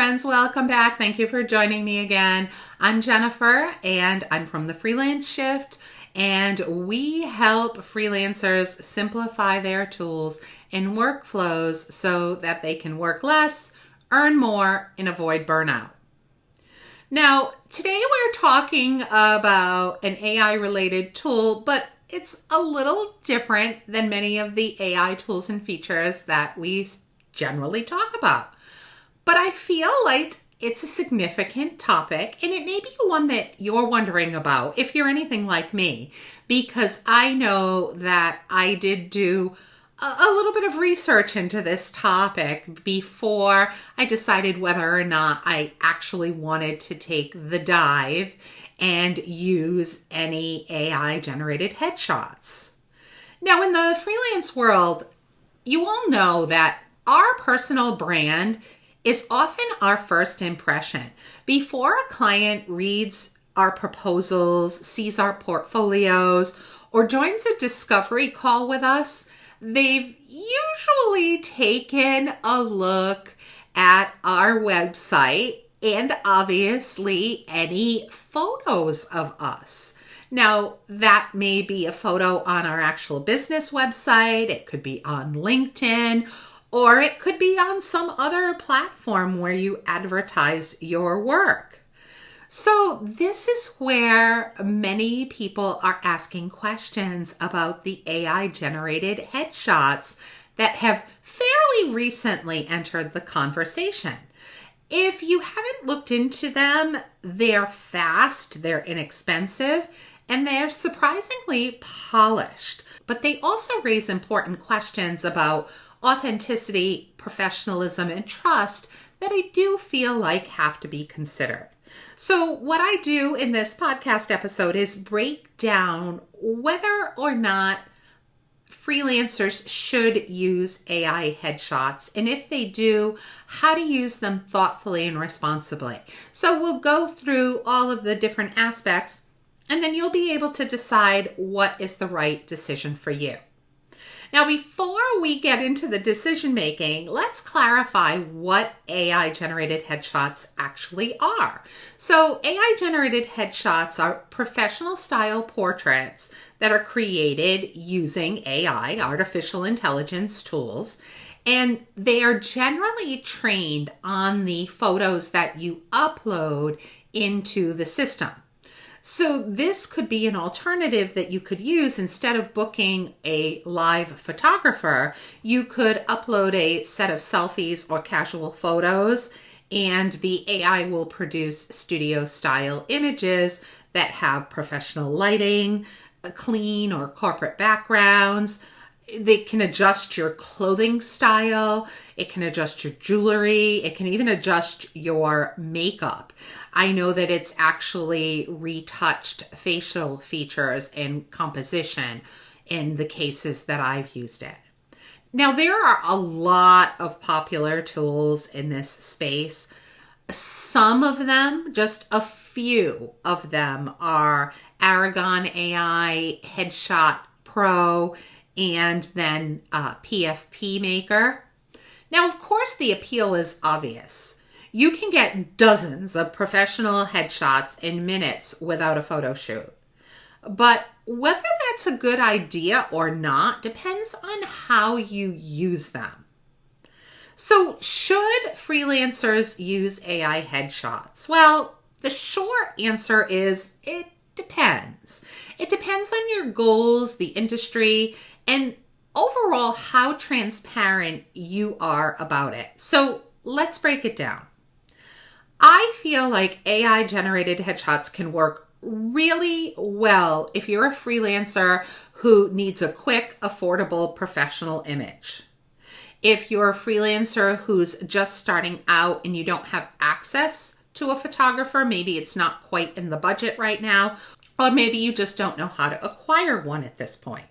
friends, welcome back. Thank you for joining me again. I'm Jennifer and I'm from the Freelance Shift, and we help freelancers simplify their tools and workflows so that they can work less, earn more, and avoid burnout. Now, today we're talking about an AI-related tool, but it's a little different than many of the AI tools and features that we generally talk about. But I feel like it's a significant topic, and it may be one that you're wondering about if you're anything like me, because I know that I did do a little bit of research into this topic before I decided whether or not I actually wanted to take the dive and use any AI-generated headshots. Now, in the freelance world, you all know that our personal brand is often our first impression. Before a client reads our proposals, sees our portfolios, or joins a discovery call with us, they've usually taken a look at our website and obviously any photos of us. Now, that may be a photo on our actual business website, it could be on LinkedIn, or it could be on some other platform where you advertise your work. So this is where many people are asking questions about the AI-generated headshots that have fairly recently entered the conversation. If you haven't looked into them, they're fast, they're inexpensive, and they're surprisingly polished. But they also raise important questions about authenticity, professionalism, and trust that I do feel like have to be considered. So what I do in this podcast episode is break down whether or not freelancers should use AI headshots, and if they do, how to use them thoughtfully and responsibly. So we'll go through all of the different aspects, and then you'll be able to decide what is the right decision for you. Now, before we get into the decision making, let's clarify what AI-generated headshots actually are. So AI-generated headshots are professional style portraits that are created using AI, artificial intelligence tools, and they are generally trained on the photos that you upload into the system. So this could be an alternative that you could use. Instead of booking a live photographer, you could upload a set of selfies or casual photos, and the AI will produce studio style images that have professional lighting, clean or corporate backgrounds. They can adjust your clothing style. It can adjust your jewelry. It can even adjust your makeup. I know that it's actually retouched facial features and composition in the cases that I've used it. Now, there are a lot of popular tools in this space. Some of them, just a few of them, are Aragon AI, HeadshotPro, and then PFP Maker. Now, of course, the appeal is obvious. You can get dozens of professional headshots in minutes without a photo shoot. But whether that's a good idea or not depends on how you use them. So, should freelancers use AI headshots? Well, the short answer is it depends. It depends on your goals, the industry, and overall how transparent you are about it. So let's break it down. I feel like AI-generated headshots can work really well if you're a freelancer who needs a quick, affordable, professional image. If you're a freelancer who's just starting out and you don't have access to a photographer, maybe it's not quite in the budget right now, or maybe you just don't know how to acquire one at this point.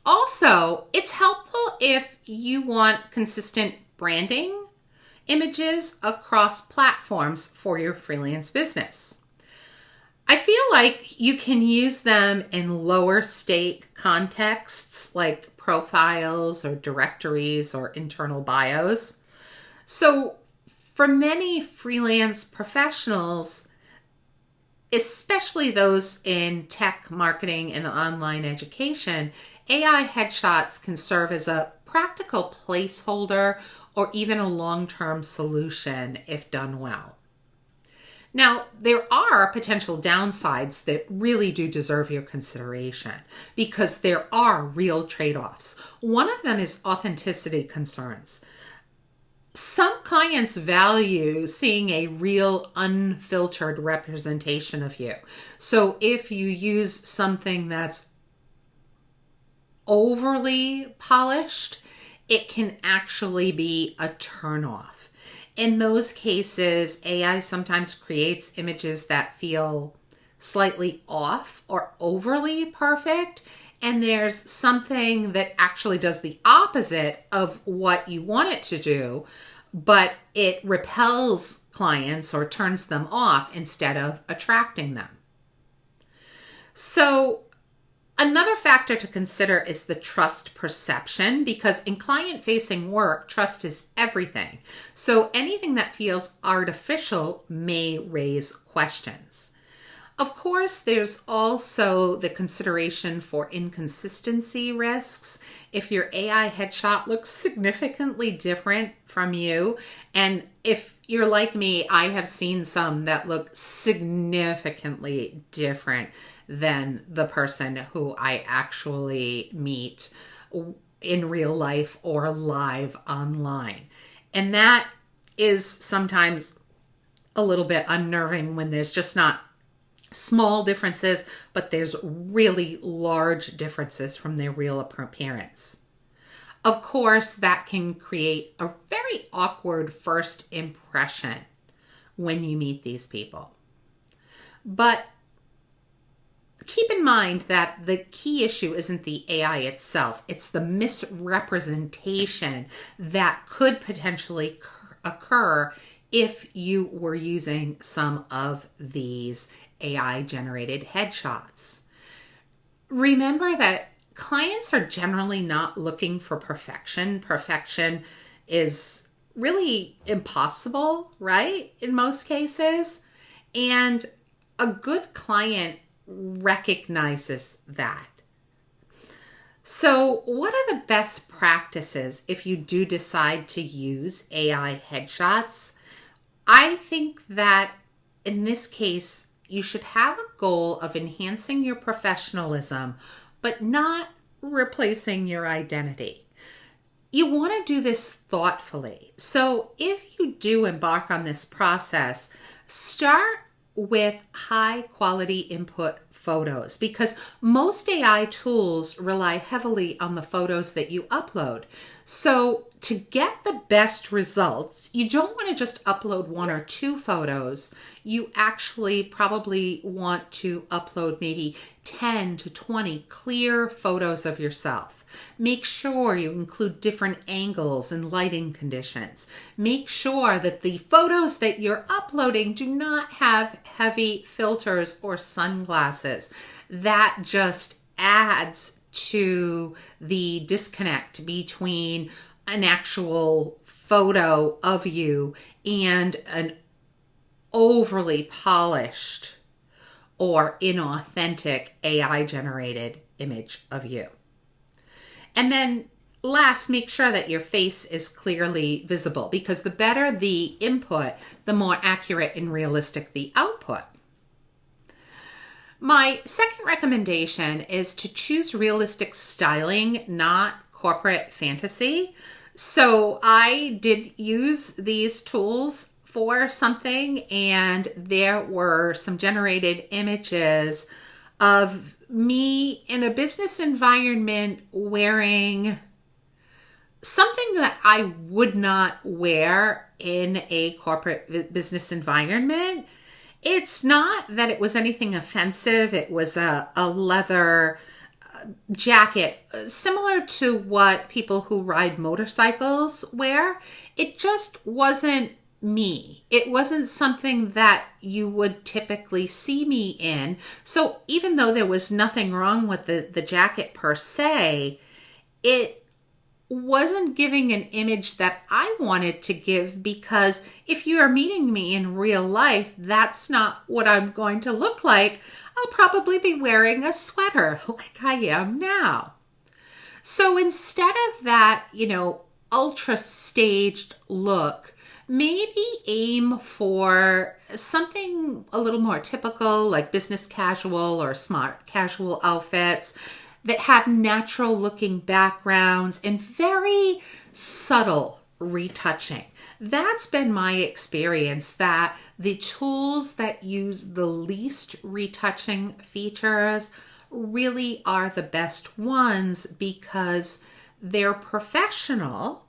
Also, it's helpful if you want consistent branding images across platforms for your freelance business. I feel like you can use them in lower stake contexts like profiles or directories or internal bios. So For many freelance professionals, especially those in tech, marketing, and online education, AI headshots can serve as a practical placeholder or even a long-term solution if done well. Now, there are potential downsides that really do deserve your consideration because there are real trade-offs. One of them is authenticity concerns. Some clients value seeing a real unfiltered representation of you. So if you use something that's overly polished, it can actually be a turnoff. In those cases, AI sometimes creates images that feel slightly off or overly perfect. And there's something that actually does the opposite of what you want it to do, but it repels clients or turns them off instead of attracting them. So another factor to consider is the trust perception, because in client-facing work, trust is everything. So anything that feels artificial may raise questions. Of course, there's also the consideration for inconsistency risks. If your AI headshot looks significantly different from you, and if you're like me, I have seen some that look significantly different than the person who I actually meet in real life or live online. And that is sometimes a little bit unnerving when there's just not small differences, but there's really large differences from their real appearance. Of course, that can create a very awkward first impression when you meet these people. But keep in mind that the key issue isn't the AI itself, it's the misrepresentation that could potentially occur if you were using some of these AI-generated headshots. Remember that clients are generally not looking for perfection. Perfection is really impossible, right? In most cases. And a good client recognizes that. So what are the best practices if you do decide to use AI headshots? I think that in this case, you should have a goal of enhancing your professionalism, but not replacing your identity. You want to do this thoughtfully. So if you do embark on this process, start with high quality input photos, because most AI tools rely heavily on the photos that you upload. So to get the best results, you don't want to just upload 1 or 2 photos. You actually probably want to upload maybe 10 to 20 clear photos of yourself. Make sure you include different angles and lighting conditions. Make sure that the photos that you're uploading do not have heavy filters or sunglasses. That just adds to the disconnect between an actual photo of you and an overly polished or inauthentic AI-generated image of you. And then last, make sure that your face is clearly visible, because the better the input, the more accurate and realistic the output. My second recommendation is to choose realistic styling, not corporate fantasy. So I did use these tools for something, and there were some generated images of me in a business environment wearing something that I would not wear in a corporate business environment. It's not that it was anything offensive. It was a leather jacket, similar to what people who ride motorcycles wear. It just wasn't me. It wasn't something that you would typically see me in. So even though there was nothing wrong with the jacket per se, it wasn't giving an image that I wanted to give, because if you are meeting me in real life, that's not what I'm going to look like. I'll probably be wearing a sweater like I am now. So instead of that, ultra staged look, maybe aim for something a little more typical, like business casual or smart casual outfits that have natural looking backgrounds and very subtle retouching. That's been my experience, that the tools that use the least retouching features really are the best ones, because they're professional,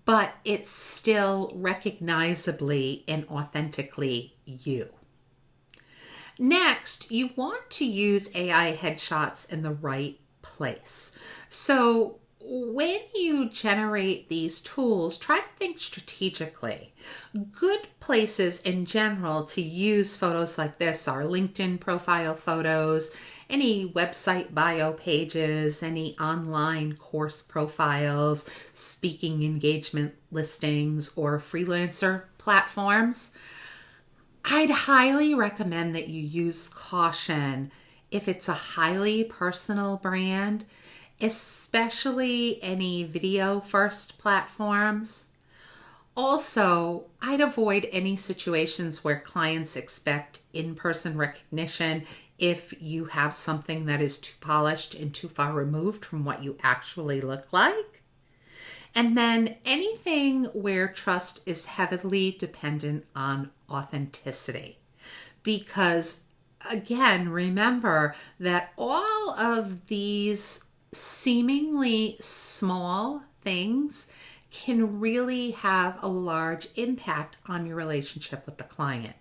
but it's still recognizably and authentically you. Next, you want to use AI headshots in the right place. So when you generate these tools, try to think strategically. Good places in general to use photos like this are LinkedIn profile photos, any website bio pages, any online course profiles, speaking engagement listings, or freelancer platforms. I'd highly recommend that you use caution if it's a highly personal brand, especially any video first platforms. Also, I'd avoid any situations where clients expect in-person recognition if you have something that is too polished and too far removed from what you actually look like. And then anything where trust is heavily dependent on authenticity. Because again, remember that all of these seemingly small things can really have a large impact on your relationship with the client.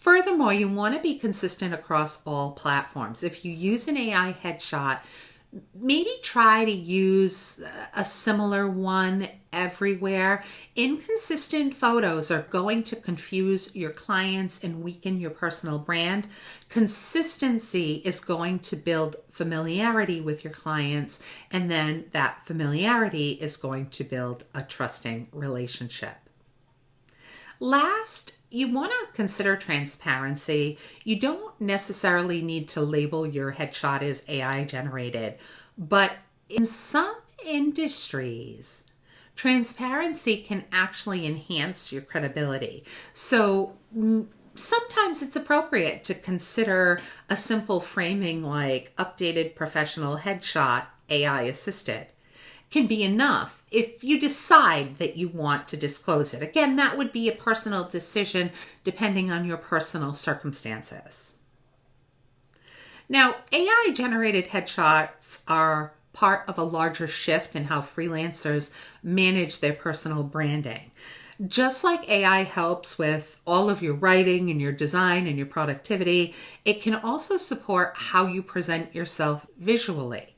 Furthermore, you want to be consistent across all platforms. If you use an AI headshot, maybe try to use a similar one everywhere. Inconsistent photos are going to confuse your clients and weaken your personal brand. Consistency is going to build familiarity with your clients, and then that familiarity is going to build a trusting relationship. Last, you want to consider transparency. You don't necessarily need to label your headshot as AI generated, but in some industries, transparency can actually enhance your credibility. So sometimes it's appropriate to consider a simple framing like updated professional headshot, AI assisted. Can be enough if you decide that you want to disclose it. Again, that would be a personal decision depending on your personal circumstances. Now, AI generated headshots are part of a larger shift in how freelancers manage their personal branding. Just like AI helps with all of your writing and your design and your productivity, it can also support how you present yourself visually.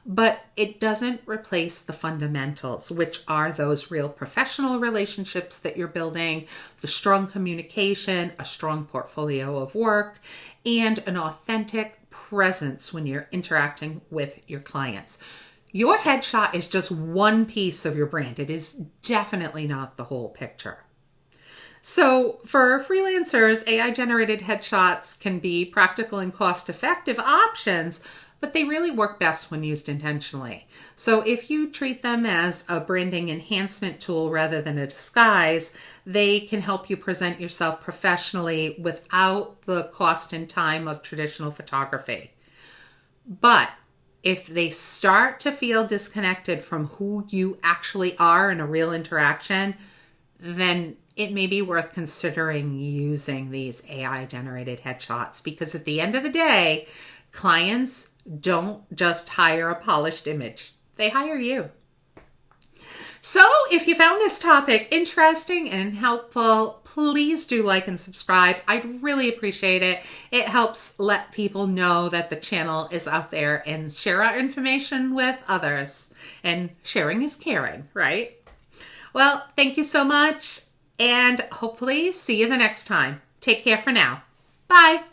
But it doesn't replace the fundamentals, which are those real professional relationships that you're building, the strong communication, a strong portfolio of work, and an authentic presence when you're interacting with your clients. Your headshot is just one piece of your brand. It is definitely not the whole picture. So for freelancers, AI-generated headshots can be practical and cost-effective options, but they really work best when used intentionally. So if you treat them as a branding enhancement tool rather than a disguise, they can help you present yourself professionally without the cost and time of traditional photography. But if they start to feel disconnected from who you actually are in a real interaction, then it may be worth considering using these AI-generated headshots, because at the end of the day, clients don't just hire a polished image. They hire you. So if you found this topic interesting and helpful, please do like and subscribe. I'd really appreciate it. It helps let people know that the channel is out there, and share our information with others. And sharing is caring, right? Well, thank you so much, and hopefully see you the next time. Take care for now. Bye.